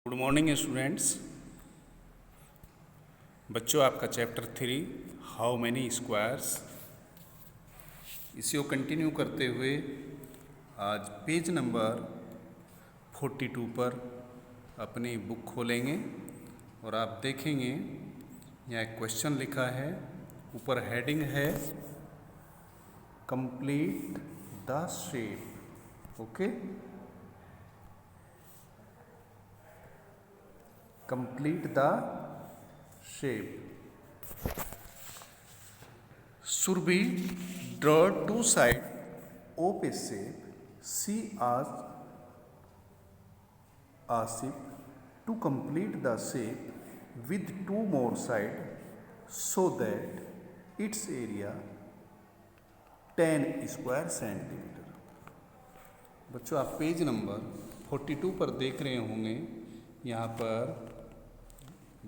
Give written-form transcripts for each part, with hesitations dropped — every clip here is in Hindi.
Good morning students. बच्चों, आपका चैप्टर 3 हाउ मैनी स्क्वायर्स, इसी को कंटिन्यू करते हुए आज पेज नंबर 42 पर अपनी बुक खोलेंगे और आप देखेंगे यहाँ एक क्वेश्चन लिखा है, ऊपर हेडिंग है complete the shape. Okay, complete the shape. Surbi draw two sides of a shape. She asked Asif to complete the shape with two more sides so that its area 10 square centimeter. बच्चों, आप पेज नंबर 42 पर देख रहे होंगे। यहाँ पर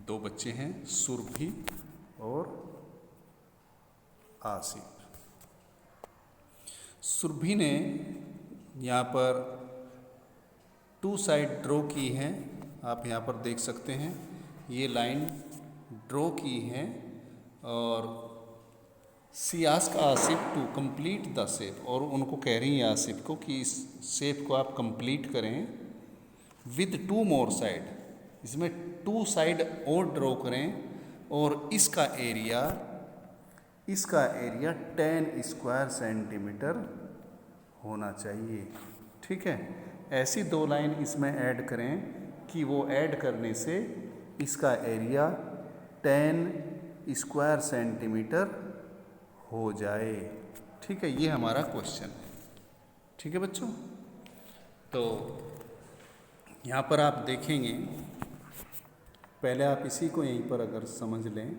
दो बच्चे हैं, सुरभि और आसिफ। सुरभि ने यहाँ पर टू साइड ड्रॉ की हैं, आप यहाँ पर देख सकते हैं। ये लाइन ड्रॉ की है और see ask Asif to complete the shape, और उनको कह रही है आसिफ को कि इस शेप को आप कंप्लीट करें विद टू मोर साइड। इसमें टू साइड और ड्रॉ करें और इसका एरिया 10 स्क्वायर सेंटीमीटर होना चाहिए। ठीक है, ऐसी दो लाइन इसमें ऐड करें कि वो ऐड करने से इसका एरिया 10 स्क्वायर सेंटीमीटर हो जाए। ठीक है, ये हमारा क्वेश्चन है। ठीक है बच्चों, तो यहाँ पर आप देखेंगे, पहले आप इसी को यहीं पर अगर समझ लें,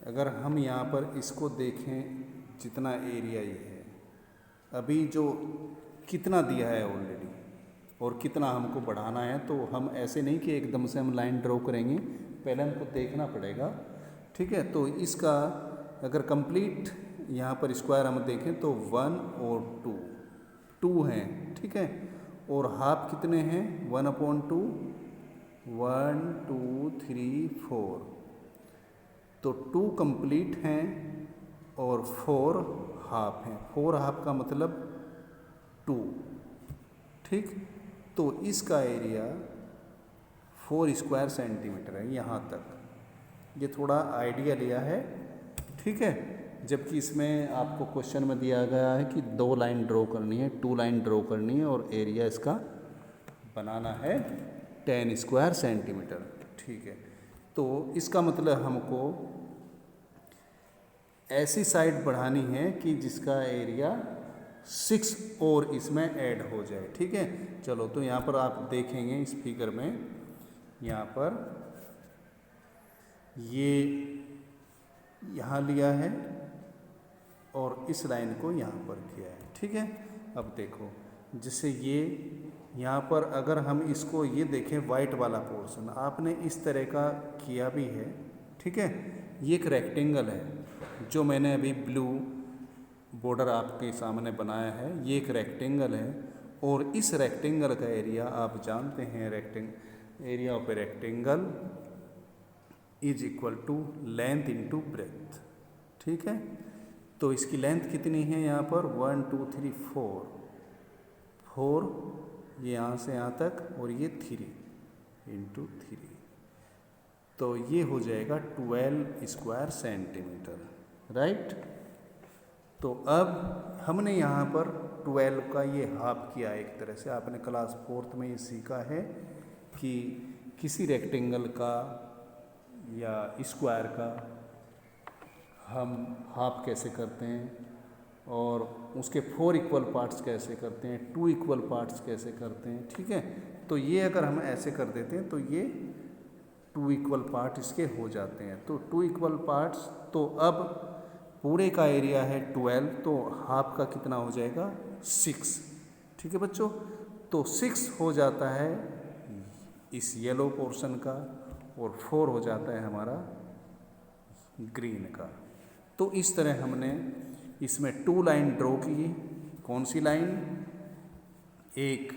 अगर हम यहाँ पर इसको देखें, जितना एरिया ये है, अभी जो कितना दिया है ऑलरेडी और कितना हमको बढ़ाना है, तो हम ऐसे नहीं कि एकदम से हम लाइन ड्रॉ करेंगे, पहले हमको देखना पड़ेगा। ठीक है, तो इसका अगर कंप्लीट यहाँ पर स्क्वायर हम देखें तो 1 और 2 हैं। ठीक है, और हाफ कितने हैं? 1/2, 1 2 3 4, तो 2 कंप्लीट हैं और 4 हाफ हैं। 4 हाफ का मतलब 2। ठीक, तो इसका एरिया 4 स्क्वायर सेंटीमीटर है यहाँ तक। ये थोड़ा आइडिया लिया है। ठीक है, जबकि इसमें आपको क्वेश्चन में दिया गया है कि 2 लाइन ड्रॉ करनी है, 2 लाइन ड्रॉ करनी है और एरिया इसका बनाना है 10 स्क्वायर सेंटीमीटर। ठीक है, तो इसका मतलब हमको ऐसी साइड बढ़ानी है कि जिसका एरिया 6 और इसमें ऐड हो जाए। ठीक है, चलो, तो यहाँ पर आप देखेंगे इस फिगर में, यहाँ पर ये यहाँ लिया है और इस लाइन को यहाँ पर किया है। ठीक है, अब देखो, जैसे ये यहाँ पर अगर हम इसको ये देखें, वाइट वाला पोर्शन आपने इस तरह का किया भी है। ठीक है, ये एक रेक्टेंगल है जो मैंने अभी ब्लू बॉर्डर आपके सामने बनाया है। ये एक रेक्टेंगल है और इस रेक्टेंगल का एरिया आप जानते हैं, area of a rectangle is equal to length into breadth. ठीक है, तो इसकी लेंथ कितनी है यहाँ पर? 1 2 3 4, ये यहाँ से यहाँ तक, और ये 3 इंटू 3, तो ये हो जाएगा 12 स्क्वायर सेंटीमीटर। राइट, तो अब हमने यहाँ पर 12 का ये हाफ किया एक तरह से। आपने क्लास 4th में ये सीखा है कि किसी रेक्टेंगल का या स्क्वायर का हम हाफ कैसे करते हैं और उसके 4 इक्वल पार्ट्स कैसे करते हैं, 2 इक्वल पार्ट्स कैसे करते हैं। ठीक है, तो ये अगर हम ऐसे कर देते हैं तो ये 2 इक्वल पार्ट इसके हो जाते हैं। तो 2 इक्वल पार्ट्स, तो अब पूरे का एरिया है 12, तो हाफ का कितना हो जाएगा? 6। ठीक है बच्चों, तो 6 हो जाता है इस येलो पोर्शन का और 4 हो जाता है हमारा ग्रीन का। तो इस तरह हमने इसमें 2 लाइन ड्रॉ की। कौन सी लाइन? एक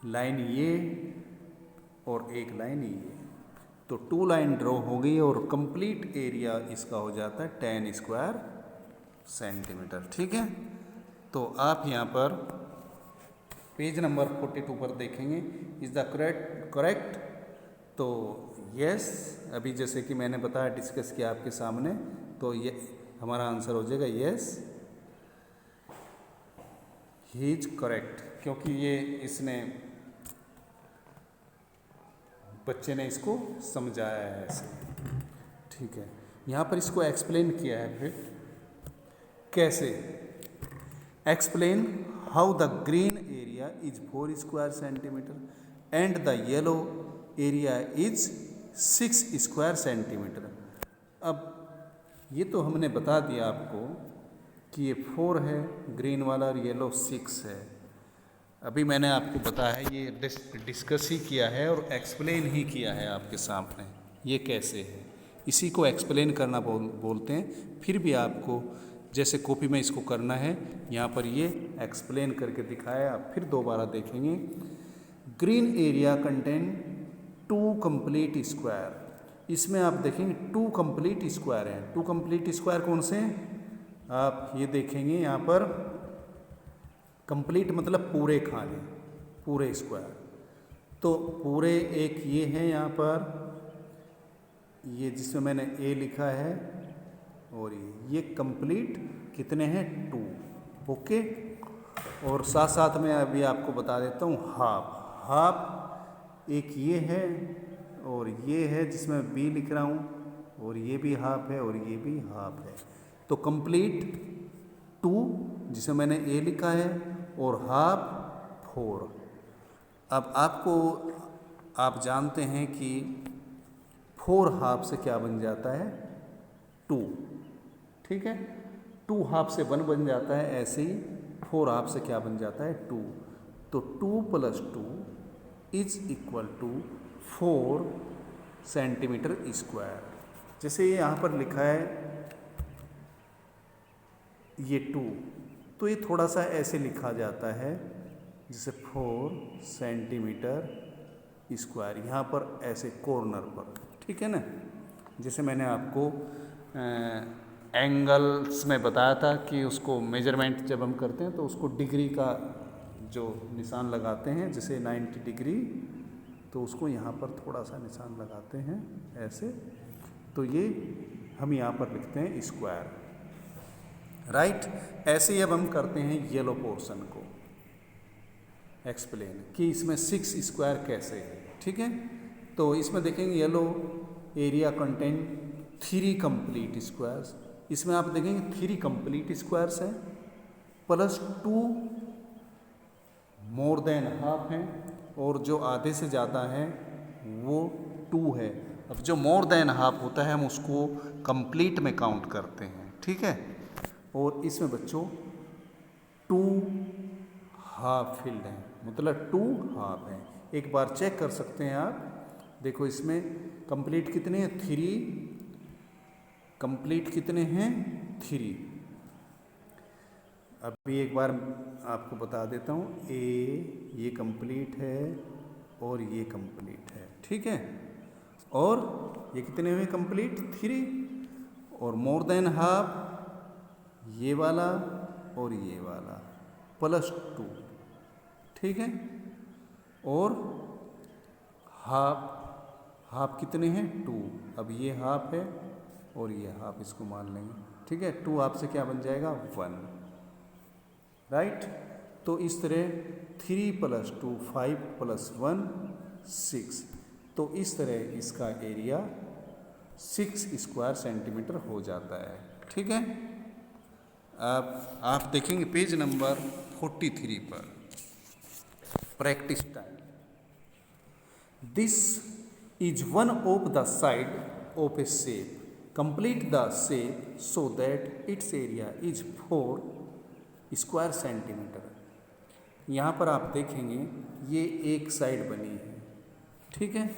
लाइन ये और एक लाइन ये, तो 2 लाइन ड्रॉ हो गई और कंप्लीट एरिया इसका हो जाता है 10 स्क्वायर सेंटीमीटर। ठीक है, तो आप यहाँ पर पेज नंबर 42 पर देखेंगे, इज़ द करेक्ट। तो यस, अभी जैसे कि मैंने बताया, डिस्कस किया आपके सामने, तो ये हमारा आंसर हो जाएगा यस, ही इज करेक्ट, क्योंकि ये इसने बच्चे ने इसको समझाया है ऐसे। ठीक है, यहाँ पर इसको एक्सप्लेन किया है। फिर कैसे explain how the green area is 4 square centimetre and the yellow area is 6 square centimetre. अब ये तो हमने बता दिया आपको कि ये 4 है ग्रीन वाला और येलो 6 है। अभी मैंने आपको बताया, ये डिस्कस ही किया है और एक्सप्लेन ही किया है आपके सामने ये कैसे है, इसी को एक्सप्लेन करना बोलते हैं। फिर भी आपको जैसे कॉपी में इसको करना है, यहाँ पर ये एक्सप्लेन करके दिखाया, आप फिर दोबारा देखेंगे। Green area contain 2 complete square, इसमें आप देखेंगे 2 कंप्लीट स्क्वायर हैं। 2 कंप्लीट स्क्वायर कौन से हैं, आप ये देखेंगे यहाँ पर, कंप्लीट मतलब पूरे खाने, पूरे स्क्वायर। तो पूरे एक ये है यहाँ पर, ये जिसमें मैंने ए लिखा है, और ये कंप्लीट कितने हैं 2। ओके, और साथ साथ में अभी आपको बता देता हूँ हाफ एक ये है और ये है जिसमें बी लिख रहा हूँ, और ये भी हाफ है और ये भी हाफ है। तो कंप्लीट 2 जिसे मैंने ए लिखा है और हाफ 4। अब आप जानते हैं कि 4 हाफ से क्या बन जाता है 2। ठीक है, 2 हाफ से 1 बन जाता है, ऐसे ही 4 हाफ से क्या बन जाता है 2। तो 2 + 2 is equal to 4 centimetre square. जैसे ये यहाँ पर लिखा है ये 2, तो ये थोड़ा सा ऐसे लिखा जाता है जैसे 4 सेंटीमीटर स्क्वायर, यहाँ पर ऐसे कॉर्नर पर। ठीक है ना, जैसे मैंने आपको एंगल्स में बताया था कि उसको मेजरमेंट जब हम करते हैं तो उसको डिग्री का जो निशान लगाते हैं, जैसे 90 डिग्री, तो उसको यहाँ पर थोड़ा सा निशान लगाते हैं ऐसे, तो ये हम यहाँ पर लिखते हैं स्क्वायर। राइट, ऐसे ही अब हम करते हैं येलो पोर्शन को एक्सप्लेन कि इसमें 6 स्क्वायर कैसे है। ठीक है, तो इसमें देखेंगे yellow area contain 3 complete squares, इसमें आप देखेंगे 3 कंप्लीट स्क्वायर्स हैं प्लस 2 मोर देन हाफ हैं, और जो आधे से ज़्यादा है वो 2 है। अब जो मोर देन हाफ होता है हम उसको कंप्लीट में काउंट करते हैं। ठीक है, और इसमें बच्चों 2 हाफ फिल्ड हैं, मतलब 2 हाफ हैं। एक बार चेक कर सकते हैं आप, देखो इसमें कंप्लीट कितने हैं 3, कंप्लीट कितने हैं 3। अभी एक बार आपको बता देता हूँ, ए ये कंप्लीट है और ये कंप्लीट है। ठीक है, और ये कितने हुए कंप्लीट 3, और मोर देन हाफ ये वाला और ये वाला प्लस 2। ठीक है, और हाफ कितने हैं 2, अब ये हाफ है और ये हाफ, इसको मान लेंगे। ठीक है, 2 हाफ से क्या बन जाएगा 1। राइट, तो इस तरह 3 + 2 5 + 1 6, तो इस तरह इसका एरिया 6 स्क्वायर सेंटीमीटर हो जाता है। ठीक है, आप देखेंगे पेज नंबर 43 पर, practice time. This is one of the side of a shape, complete the shape so that it's area is 4 square centimetre. यहाँ पर आप देखेंगे ये एक साइड बनी है। ठीक है,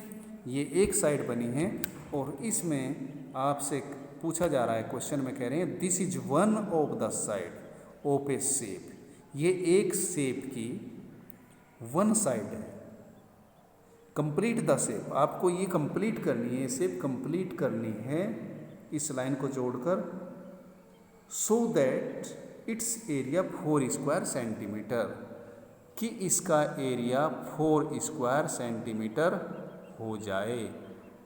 ये एक साइड बनी है और इसमें आपसे पूछा जा रहा है, क्वेश्चन में कह रहे हैं this is one of the side of a shape, ये एक शेप की वन साइड है। कंप्लीट द शेप, आपको ये कंप्लीट करनी है, शेप कंप्लीट करनी है इस लाइन को जोड़कर, so that it's area 4 square centimetre, कि इसका एरिया 4 स्क्वायर सेंटीमीटर हो जाए।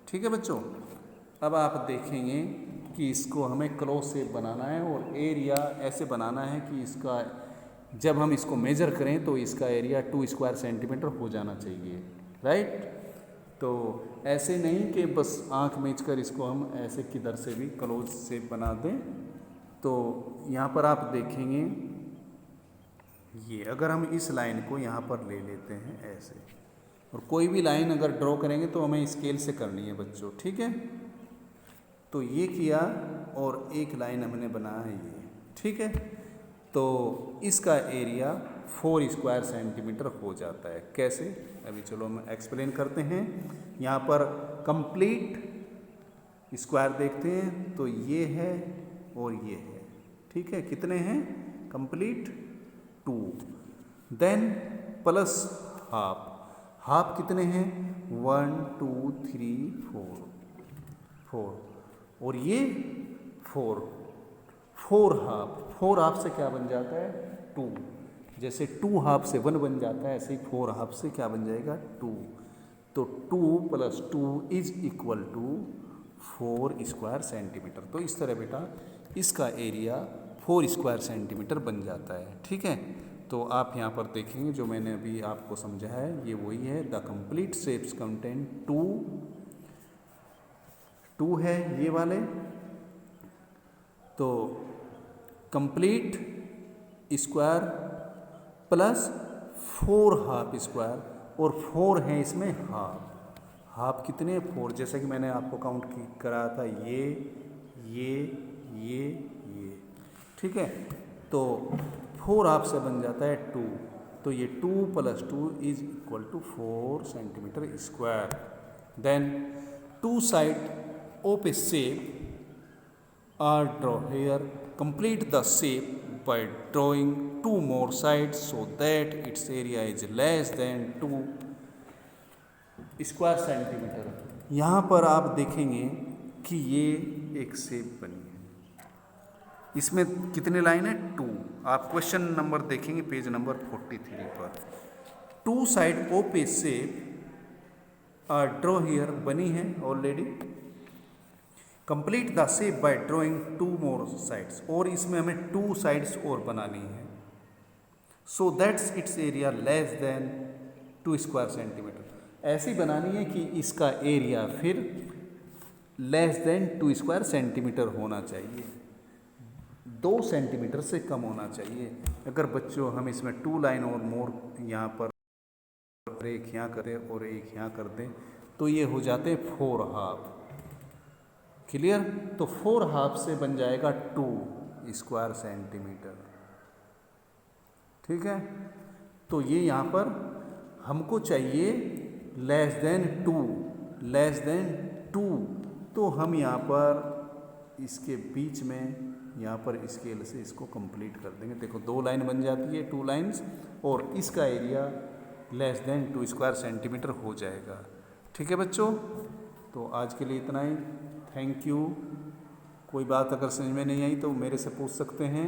ठीक है बच्चों, अब आप देखेंगे कि इसको हमें क्लोज शेप बनाना है और एरिया ऐसे बनाना है कि इसका जब हम इसको मेजर करें तो इसका एरिया 2 स्क्वायर सेंटीमीटर हो जाना चाहिए, राइट। तो ऐसे नहीं कि बस आंख मीच कर इसको हम ऐसे किधर से भी क्लोज शेप बना दें। तो यहाँ पर आप देखेंगे ये, अगर हम इस लाइन को यहाँ पर ले लेते हैं ऐसे, और कोई भी लाइन अगर ड्रॉ करेंगे तो हमें स्केल से करनी है बच्चों, ठीक है। तो ये किया और एक लाइन हमने बनाया है ये, ठीक है। तो इसका एरिया 4 स्क्वायर सेंटीमीटर हो जाता है। कैसे, अभी चलो हम एक्सप्लेन करते हैं। यहाँ पर कंप्लीट स्क्वायर देखते हैं तो ये है और ये है, ठीक है। कितने हैं complete 2, then plus half, half कितने हैं 1 2 3 4, और ये 4 हाफ, 4 हाफ से क्या बन जाता है 2, जैसे 2 हाफ से 1 बन जाता है ऐसे ही 4 हाफ से क्या बन जाएगा 2। तो 2 + 2 = 4 स्क्वायर सेंटीमीटर। तो इस तरह बेटा इसका एरिया 4 स्क्वायर सेंटीमीटर बन जाता है, ठीक है। तो आप यहाँ पर देखेंगे जो मैंने अभी आपको समझाया है ये वही है। द कंप्लीट शेप्स कंटेन 2 है ये वाले, तो complete square plus 4 half square, और 4 है इसमें हाफ, हाफ कितने 4, जैसा कि मैंने आपको काउंट कराया था ये, ठीक है। तो 4 हाफ से बन जाता है 2, तो ये 2 + 2 = 4 centimetre square. Then 2 side of a shape are draw here, complete the shape by drawing 2 more sides so that its area is less than 2 square centimetre. यहाँ पर आप देखेंगे कि ये एक शेप बनी है, इसमें कितने लाइन है 2। आप क्वेश्चन नंबर देखेंगे पेज नंबर 43 पर। 2 side of a shape are draw here बनी है already. Complete the shape by drawing 2 more sides, और इसमें हमें 2 साइड्स और बनानी है, so that's its area less than 2 square centimetre. ऐसी बनानी है कि इसका एरिया फिर लेस देन 2 स्क्वायर सेंटीमीटर होना चाहिए, 2 सेंटीमीटर से कम होना चाहिए। अगर बच्चों हम इसमें 2 लाइन और मोर यहाँ पर एक यहाँ करें और एक यहाँ कर दें तो ये हो जाते 4 हाफ। क्लियर, तो 4 हाफ से बन जाएगा 2 स्क्वायर सेंटीमीटर, ठीक है। तो ये यहाँ पर हमको चाहिए लेस देन 2, तो हम यहाँ पर इसके बीच में यहाँ पर स्केल से इसको कंप्लीट कर देंगे। देखो 2 लाइन बन जाती है, 2 लाइंस, और इसका area less than 2 square centimetre हो जाएगा, ठीक है बच्चों। तो आज के लिए इतना ही, थैंक यू। कोई बात अगर समझ में नहीं आई तो मेरे से पूछ सकते हैं।